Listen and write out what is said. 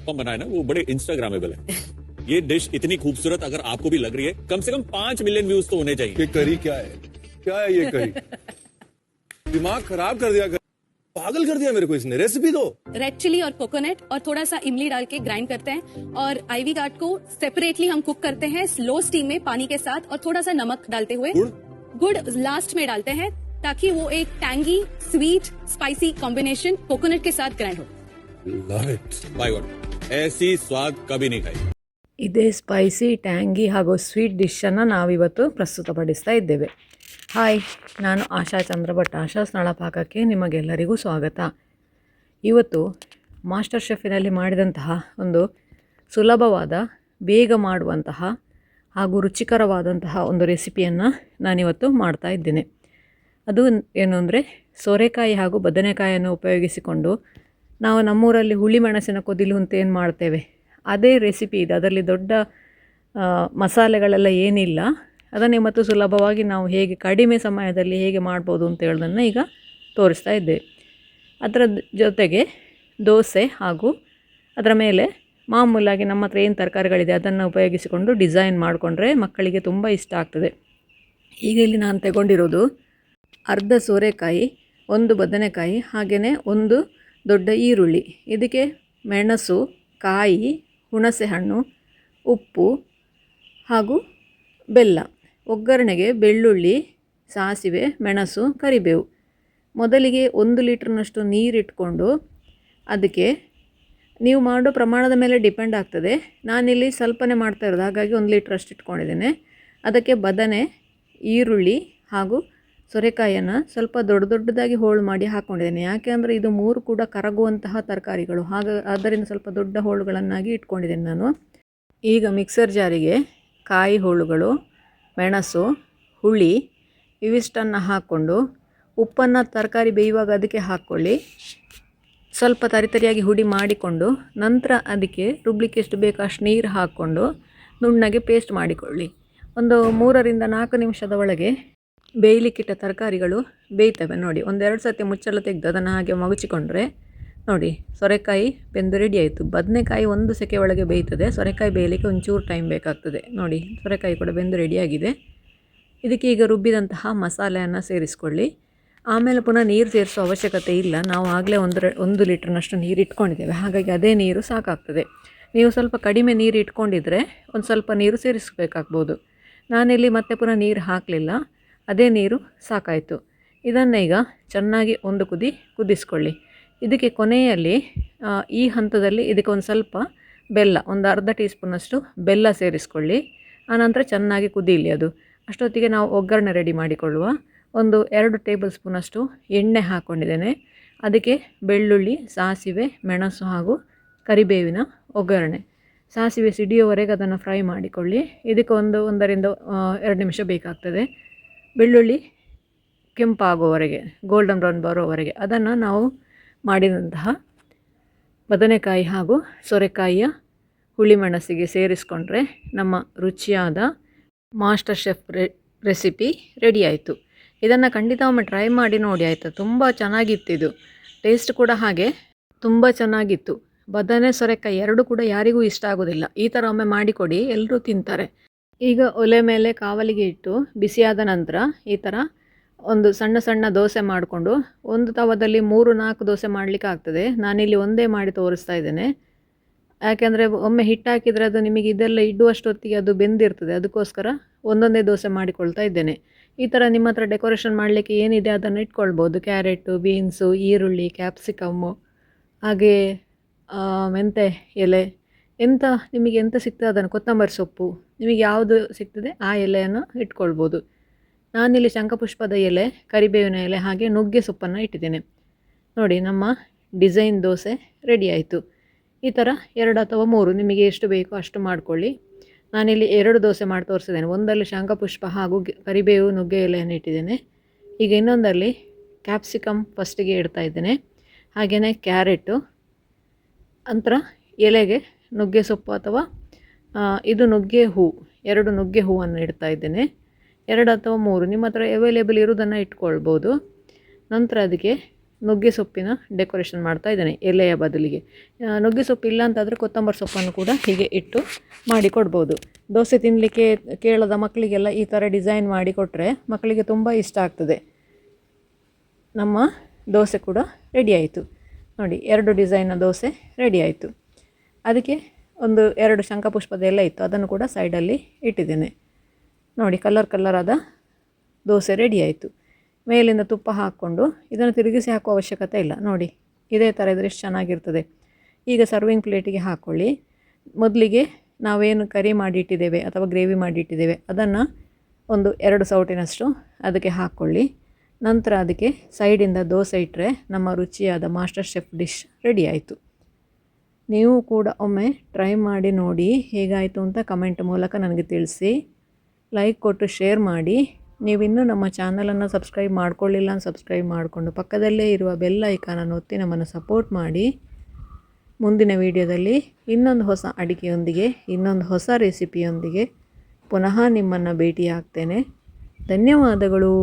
बनाया ना वो बड़े इंस्टाग्रामेबल है। ये डिश इतनी खूबसूरत अगर आपको भी लग रही है, कम से कम 5 मिलियन व्यूज तो होने चाहिए। ये करी क्या है ये करी? दिमाग खराब कर दिया, पागल कर दिया मेरे को इसने। रेसिपी दो। रेड चिली और कोकोनट और थोड़ा सा इमली डाल के ग्राइंड करते हैं और आईवी गार्ड को सेपरेटली हम कुक करते हैं स्लो स्टीम में पानी के साथ और थोड़ा सा नमक डालते हुए। गुड़ लास्ट में डालते हैं ताकि वो एक tangy sweet spicy combination coconut के साथ ग्राइंड हो। Love it. बाय गॉड, ऐसी स्वाद कभी नहीं खाई। ಇದೇ ಸ್ಪೈಸಿ ಟ್ಯಾಂಗಿ ಹಾಗೂ ಸ್ವೀಟ್ ಡಿಶನ್ನು ನಾವಿವತ್ತು ಪ್ರಸ್ತುತಪಡಿಸ್ತಾ ಇದ್ದೇವೆ. ಹಾಯ್, ನಾನು ಆಶಾ ಚಂದ್ರಭಟ್. ಆಶಾಸ್ ನಳಪಾಕಕ್ಕೆ ನಿಮಗೆಲ್ಲರಿಗೂ ಸ್ವಾಗತ. ಇವತ್ತು ಮಾಸ್ಟರ್ ಶೆಫಿನಲ್ಲಿ ಮಾಡಿದಂತಹ ಒಂದು ಸುಲಭವಾದ, ಬೇಗ ಮಾಡುವಂತಹ ಹಾಗೂ ರುಚಿಕರವಾದಂತಹ ಒಂದು ರೆಸಿಪಿಯನ್ನು ನಾನಿವತ್ತು ಮಾಡ್ತಾ ಇದ್ದೇನೆ. ಅದು ಏನು ಅಂದರೆ ಸೋರೆಕಾಯಿ ಹಾಗೂ ಬದನೆಕಾಯಿಯನ್ನು ಉಪಯೋಗಿಸಿಕೊಂಡು ನಾವು ನಮ್ಮೂರಲ್ಲಿ ಹುಳಿ ಮೆಣಸಿನ ಕೊದಿಲು ಅಂತ ಏನು ಮಾಡ್ತೇವೆ, ಅದೇ ರೆಸಿಪಿ ಇದೆ. ಅದರಲ್ಲಿ ದೊಡ್ಡ ಮಸಾಲೆಗಳೆಲ್ಲ ಏನಿಲ್ಲ. ಅದನ್ನೇ ಮತ್ತು ಸುಲಭವಾಗಿ ನಾವು ಹೇಗೆ ಕಡಿಮೆ ಸಮಯದಲ್ಲಿ ಹೇಗೆ ಮಾಡ್ಬೋದು ಅಂತ ಹೇಳೋದನ್ನು ಈಗ ತೋರಿಸ್ತಾ ಇದ್ದೇವೆ. ಅದರ ಜೊತೆಗೆ ದೋಸೆ ಹಾಗೂ ಅದರ ಮೇಲೆ ಮಾಮೂಲಾಗಿ ನಮ್ಮ ಹತ್ರ ಏನು ತರಕಾರಿಗಳಿದೆ ಅದನ್ನು ಉಪಯೋಗಿಸಿಕೊಂಡು ಡಿಸೈನ್ ಮಾಡಿಕೊಂಡ್ರೆ ಮಕ್ಕಳಿಗೆ ತುಂಬ ಇಷ್ಟ ಆಗ್ತದೆ. ಈಗ ಇಲ್ಲಿ ನಾನು ತಗೊಂಡಿರೋದು ಅರ್ಧ ಸೋರೆಕಾಯಿ, ಒಂದು ಬದನೆಕಾಯಿ, ಹಾಗೆಯೇ ಒಂದು ದೊಡ್ಡ ಈರುಳ್ಳಿ, ಇದಕ್ಕೆ ಮೆಣಸು, ಕಾಯಿ, ಹುಣಸೆಹಣ್ಣು, ಉಪ್ಪು ಹಾಗೂ ಬೆಲ್ಲ. ಒಗ್ಗರಣೆಗೆ ಬೆಳ್ಳುಳ್ಳಿ, ಸಾಸಿವೆ, ಮೆಣಸು, ಕರಿಬೇವು. ಮೊದಲಿಗೆ 1 ಲೀಟ್ರ್ನಷ್ಟು ನೀರಿಟ್ಕೊಂಡು ಅದಕ್ಕೆ ನೀವು ಮಾಡೋ ಪ್ರಮಾಣದ ಮೇಲೆ ಡಿಪೆಂಡ್ ಆಗ್ತದೆ. ನಾನಿಲ್ಲಿ ಸ್ವಲ್ಪನೇ ಮಾಡ್ತಾ ಇರೋದು, ಹಾಗಾಗಿ 1 ಲೀಟ್ರಷ್ಟು ಇಟ್ಕೊಂಡಿದ್ದೇನೆ. ಅದಕ್ಕೆ ಬದನೆ, ಈರುಳ್ಳಿ ಹಾಗೂ ಸೋರೆಕಾಯಿಯನ್ನು ಸ್ವಲ್ಪ ದೊಡ್ಡದಾಗಿ ಹೋಳು ಮಾಡಿ ಹಾಕ್ಕೊಂಡಿದ್ದೇನೆ. ಯಾಕೆ ಅಂದರೆ ಇದು 3 ಕೂಡ ಕರಗುವಂತಹ ತರಕಾರಿಗಳು, ಆದ್ದರಿಂದ ಸ್ವಲ್ಪ ದೊಡ್ಡ ಹೋಳುಗಳನ್ನಾಗಿ ಇಟ್ಕೊಂಡಿದ್ದೇನೆ ನಾನು. ಈಗ ಮಿಕ್ಸರ್ ಜಾರಿಗೆ ಕಾಯಿ ಹೋಳುಗಳು, ಮೆಣಸು, ಹುಳಿ ಇವಿಷ್ಟನ್ನು ಹಾಕ್ಕೊಂಡು ಉಪ್ಪನ್ನು ತರಕಾರಿ ಬೇಯುವಾಗ ಅದಕ್ಕೆ ಹಾಕ್ಕೊಳ್ಳಿ. ಸ್ವಲ್ಪ ತರಿತರಿಯಾಗಿ ಹುಡಿ ಮಾಡಿಕೊಂಡು ನಂತರ ಅದಕ್ಕೆ ರುಬ್ಲಿಕ್ಕೆ ಎಷ್ಟು ಬೇಕೋ ಅಷ್ಟು ನೀರು ಹಾಕ್ಕೊಂಡು ನುಣ್ಣಗೆ ಪೇಸ್ಟ್ ಮಾಡಿಕೊಳ್ಳಿ. ಒಂದು 3 ರಿಂದ 4 ನಿಮಿಷದ ಒಳಗೆ ಬೇಯಲಿಕ್ಕಿಟ್ಟ ತರಕಾರಿಗಳು ಬೇಯ್ತವೆ. ನೋಡಿ, 1-2 ಸರ್ತಿ ಮುಚ್ಚಳ ತೆಗೆದು ಅದನ್ನು ಹಾಗೆ ಮಗುಚಿಕೊಂಡ್ರೆ ನೋಡಿ ಸೋರೆಕಾಯಿ ಬೆಂದು ರೆಡಿ ಆಯಿತು. ಬದನೆಕಾಯಿ 1 ಸೆಕೆ ಒಳಗೆ ಬೇಯ್ತದೆ, ಸೋರೆಕಾಯಿ ಬೇಯಲಿಕ್ಕೆ ಒಂಚೂರು ಟೈಮ್ ಬೇಕಾಗ್ತದೆ. ನೋಡಿ, ಸೋರೆಕಾಯಿ ಕೂಡ ಬೆಂದು ರೆಡಿಯಾಗಿದೆ. ಇದಕ್ಕೆ ಈಗ ರುಬ್ಬಿದಂತಹ ಮಸಾಲೆಯನ್ನು ಸೇರಿಸ್ಕೊಳ್ಳಿ. ಆಮೇಲೆ ಪುನಃ ನೀರು ಸೇರಿಸೋ ಅವಶ್ಯಕತೆ ಇಲ್ಲ. ನಾವು ಆಗಲೇ 1 ಲೀಟ್ರ್ನಷ್ಟು ನೀರು ಇಟ್ಕೊಂಡಿದ್ದೇವೆ, ಹಾಗಾಗಿ ಅದೇ ನೀರು ಸಾಕಾಗ್ತದೆ. ನೀವು ಸ್ವಲ್ಪ ಕಡಿಮೆ ನೀರು ಇಟ್ಕೊಂಡಿದ್ರೆ ಒಂದು ಸ್ವಲ್ಪ ನೀರು ಸೇರಿಸಬೇಕಾಗ್ಬೋದು. ನಾನಿಲ್ಲಿ ಮತ್ತೆ ಪುನಃ ನೀರು ಹಾಕಲಿಲ್ಲ, ಅದೇ ನೀರು ಸಾಕಾಯಿತು. ಇದನ್ನು ಈಗ ಚೆನ್ನಾಗಿ ಒಂದು ಕುದಿಸ್ಕೊಳ್ಳಿ. ಇದಕ್ಕೆ ಕೊನೆಯಲ್ಲಿ ಈ ಹಂತದಲ್ಲಿ ಇದಕ್ಕೆ ಒಂದು ಸ್ವಲ್ಪ ಬೆಲ್ಲ, ಒಂದು ಅರ್ಧ ಟೀ ಸ್ಪೂನಷ್ಟು ಬೆಲ್ಲ ಸೇರಿಸ್ಕೊಳ್ಳಿ. ಆನಂತರ ಚೆನ್ನಾಗಿ ಕುದೀಲಿ ಅದು. ಅಷ್ಟೊತ್ತಿಗೆ ನಾವು ಒಗ್ಗರಣೆ ರೆಡಿ ಮಾಡಿಕೊಳ್ಳುವ. ಒಂದು 2 ಟೇಬಲ್ ಸ್ಪೂನಷ್ಟು ಎಣ್ಣೆ ಹಾಕ್ಕೊಂಡಿದ್ದೇನೆ. ಅದಕ್ಕೆ ಬೆಳ್ಳುಳ್ಳಿ, ಸಾಸಿವೆ, ಮೆಣಸು ಹಾಗೂ ಕರಿಬೇವಿನ ಒಗ್ಗರಣೆ. ಸಾಸಿವೆ ಸಿಡಿಯೋವರೆಗೆ ಅದನ್ನು ಫ್ರೈ ಮಾಡಿಕೊಳ್ಳಿ. ಇದಕ್ಕೆ 1 ರಿಂದ 2 ನಿಮಿಷ ಬೇಕಾಗ್ತದೆ. ಬೆಳ್ಳುಳ್ಳಿ ಕೆಂಪಾಗುವವರೆಗೆ, ಗೋಲ್ಡನ್ ಬ್ರೌನ್ ಬರೋವರೆಗೆ ಅದನ್ನು ನಾವು ಮಾಡಿದಂತಹ ಬದನೆಕಾಯಿ ಹಾಗೂ ಸೋರೆಕಾಯಿಯ ಹುಳಿಮೆಣಸಿಗೆ ಸೇರಿಸ್ಕೊಂಡ್ರೆ ನಮ್ಮ ರುಚಿಯಾದ ಮಾಸ್ಟರ್ ಶೆಫ್ ರೆಸಿಪಿ ರೆಡಿ ಆಯಿತು. ಇದನ್ನು ಖಂಡಿತ ಒಮ್ಮೆ ಟ್ರೈ ಮಾಡಿ ನೋಡಿ ಆಯಿತಾ. ತುಂಬ ಚೆನ್ನಾಗಿತ್ತು ಇದು. ಟೇಸ್ಟ್ ಕೂಡ ಹಾಗೆ ತುಂಬ ಚೆನ್ನಾಗಿತ್ತು. ಬದನೆ ಸೋರೆಕಾಯಿ 2 ಕೂಡ ಯಾರಿಗೂ ಇಷ್ಟ ಆಗೋದಿಲ್ಲ. ಈ ಥರ ಒಮ್ಮೆ ಮಾಡಿಕೊಡಿ, ಎಲ್ಲರೂ ತಿಂತಾರೆ. ಈಗ ಒಲೆ ಮೇಲೆ ಕಾವಲಿಗೆ ಇಟ್ಟು ಬಿಸಿಯಾದ ನಂತರ ಈ ಥರ ಒಂದು ಸಣ್ಣ ದೋಸೆ ಮಾಡಿಕೊಂಡು, ಒಂದು ತವದಲ್ಲಿ 3-4 ದೋಸೆ ಮಾಡಲಿಕ್ಕೆ ಆಗ್ತದೆ. ನಾನಿಲ್ಲಿ ಒಂದೇ ಮಾಡಿ ತೋರಿಸ್ತಾ ಇದ್ದೇನೆ. ಯಾಕೆಂದರೆ ಒಮ್ಮೆ ಹಿಟ್ಟು ಹಾಕಿದರೆ ಅದು ನಿಮಗೆ ಇದೆಲ್ಲ ಇಡುವಷ್ಟೊತ್ತಿಗೆ ಅದು ಬೆಂದಿರ್ತದೆ. ಅದಕ್ಕೋಸ್ಕರ ಒಂದೊಂದೇ ದೋಸೆ ಮಾಡಿಕೊಳ್ತಾ ಇದ್ದೇನೆ. ಈ ಥರ ನಿಮ್ಮ ಹತ್ರ ಡೆಕೋರೇಷನ್ ಮಾಡಲಿಕ್ಕೆ ಏನಿದೆ ಅದನ್ನು ಇಟ್ಕೊಳ್ಬೋದು. ಕ್ಯಾರೆಟು, ಬೀನ್ಸು, ಈರುಳ್ಳಿ, ಕ್ಯಾಪ್ಸಿಕಮ್ಮು, ಹಾಗೆ ಮೆಂತೆ ಎಲೆ, ನಿಮಗೆ ಎಂತ ಸಿಗ್ತದೆ ಅದನ್ನು, ಕೊತ್ತಂಬರಿ ಸೊಪ್ಪು, ನಿಮಗೆ ಯಾವುದು ಸಿಗ್ತದೆ ಆ ಎಲೆಯನ್ನು ಇಟ್ಕೊಳ್ಬೋದು. ನಾನಿಲ್ಲಿ ಶಂಖಪುಷ್ಪದ ಎಲೆ, ಕರಿಬೇವಿನ ಎಲೆ ಹಾಗೆ ನುಗ್ಗೆ ಸೊಪ್ಪನ್ನು ಇಟ್ಟಿದ್ದೇನೆ. ನೋಡಿ, ನಮ್ಮ ಡಿಸೈನ್ ದೋಸೆ ರೆಡಿ ಆಯಿತು. ಈ ಥರ 2 ಅಥವಾ 3 ನಿಮಗೆ ಎಷ್ಟು ಬೇಕೋ ಅಷ್ಟು ಮಾಡಿಕೊಳ್ಳಿ. ನಾನಿಲ್ಲಿ 2 ದೋಸೆ ಮಾಡಿ ತೋರಿಸಿದ್ದೇನೆ. ಒಂದಲ್ಲಿ ಶಂಖಪುಷ್ಪ ಹಾಗೂ ಕರಿಬೇವು ನುಗ್ಗೆ ಎಲೆಯನ್ನು ಇಟ್ಟಿದ್ದೇನೆ. ಈಗ ಇನ್ನೊಂದರಲ್ಲಿ ಕ್ಯಾಪ್ಸಿಕಮ್ ಫಸ್ಟಿಗೆ ಇಡ್ತಾ ಇದ್ದೇನೆ, ಹಾಗೆಯೇ ಕ್ಯಾರೆಟು, ನಂತರ ಎಲೆಗೆ ನುಗ್ಗೆ ಸೊಪ್ಪು ಅಥವಾ ಇದು ನುಗ್ಗೆ ಹೂವು, 2 ನುಗ್ಗೆ ಹೂವನ್ನು ಇಡ್ತಾ ಇದ್ದೇನೆ. 2 ಅಥವಾ 3 ನಿಮ್ಮ ಹತ್ರ ಅವೈಲೇಬಲ್ ಇರೋದನ್ನು ಇಟ್ಕೊಳ್ಬೋದು. ನಂತರ ಅದಕ್ಕೆ ನುಗ್ಗೆ ಸೊಪ್ಪಿನ ಡೆಕೋರೇಷನ್ ಮಾಡ್ತಾ ಇದ್ದೇನೆ ಎಲೆಯ ಬದಲಿಗೆ. ನುಗ್ಗೆ ಸೊಪ್ಪು ಇಲ್ಲ ಅಂತಾದರೆ ಕೊತ್ತಂಬರಿ ಸೊಪ್ಪನ್ನು ಕೂಡ ಹೀಗೆ ಇಟ್ಟು ಮಾಡಿ ಕೊಡ್ಬೋದು. ದೋಸೆ ತಿನ್ನಲಿಕ್ಕೆ ಕೇಳದ ಮಕ್ಕಳಿಗೆಲ್ಲ ಈ ಥರ ಡಿಸೈನ್ ಮಾಡಿ ಕೊಟ್ಟರೆ ಮಕ್ಕಳಿಗೆ ತುಂಬ ಇಷ್ಟ ಆಗ್ತದೆ. ನಮ್ಮ ದೋಸೆ ಕೂಡ ರೆಡಿ ಆಯಿತು ನೋಡಿ. 2 ಡಿಸೈನ್ನ ದೋಸೆ ರೆಡಿ ಆಯಿತು. ಅದಕ್ಕೆ ಒಂದು 2 ಶಂಖಪುಷ್ಪದ ಎಲೆ ಇತ್ತು, ಅದನ್ನು ಕೂಡ ಸೈಡಲ್ಲಿ ಇಟ್ಟಿದ್ದೇನೆ ನೋಡಿ. ಕಲರಾದ ದೋಸೆ ರೆಡಿ ಆಯಿತು. ಮೇಲಿಂದ ತುಪ್ಪ ಹಾಕ್ಕೊಂಡು ಇದನ್ನು ತಿರುಗಿಸಿ ಹಾಕುವ ಅವಶ್ಯಕತೆ ಇಲ್ಲ ನೋಡಿ. ಇದೇ ಥರ ಇದ್ರೆ ಎಷ್ಟು ಚೆನ್ನಾಗಿರ್ತದೆ. ಈಗ ಸರ್ವಿಂಗ್ ಪ್ಲೇಟಿಗೆ ಹಾಕ್ಕೊಳ್ಳಿ. ಮೊದಲಿಗೆ ನಾವೇನು ಕರಿ ಮಾಡಿಟ್ಟಿದ್ದೇವೆ ಅಥವಾ ಗ್ರೇವಿ ಮಾಡಿಟ್ಟಿದ್ದೇವೆ ಅದನ್ನು ಒಂದು 2 ಸೌಟಿನಷ್ಟು ಅದಕ್ಕೆ ಹಾಕ್ಕೊಳ್ಳಿ. ನಂತರ ಅದಕ್ಕೆ ಸೈಡಿಂದ ದೋಸೆ ಇಟ್ಟರೆ ನಮ್ಮ ರುಚಿಯಾದ ಮಾಸ್ಟರ್ ಶೆಫ್ ಡಿಶ್ ರೆಡಿ ಆಯಿತು. ನೀವು ಕೂಡ ಒಮ್ಮೆ ಟ್ರೈ ಮಾಡಿ ನೋಡಿ ಹೇಗಾಯಿತು ಅಂತ ಕಮೆಂಟ್ ಮೂಲಕ ನನಗೆ ತಿಳಿಸಿ. ಲೈಕ್ ಕೊಟ್ಟು ಶೇರ್ ಮಾಡಿ. ನೀವಿನ್ನೂ ನಮ್ಮ ಚಾನಲನ್ನು ಸಬ್ಸ್ಕ್ರೈಬ್ ಮಾಡ್ಕೊಳ್ಳಿಲ್ಲ ಅಂತ ಸಬ್ಸ್ಕ್ರೈಬ್ ಮಾಡಿಕೊಂಡು ಪಕ್ಕದಲ್ಲೇ ಇರುವ ಬೆಲ್ ಐಕಾನನ್ನು ಒತ್ತಿ ನಮ್ಮನ್ನು ಸಪೋರ್ಟ್ ಮಾಡಿ. ಮುಂದಿನ ವಿಡಿಯೋದಲ್ಲಿ ಇನ್ನೊಂದು ಹೊಸ ಅಡಿಗೆಯೊಂದಿಗೆ ಇನ್ನೊಂದು ಹೊಸ ರೆಸಿಪಿಯೊಂದಿಗೆ ಪುನಃ ನಿಮ್ಮನ್ನು ಭೇಟಿಯಾಗ್ತೇನೆ. ಧನ್ಯವಾದಗಳು.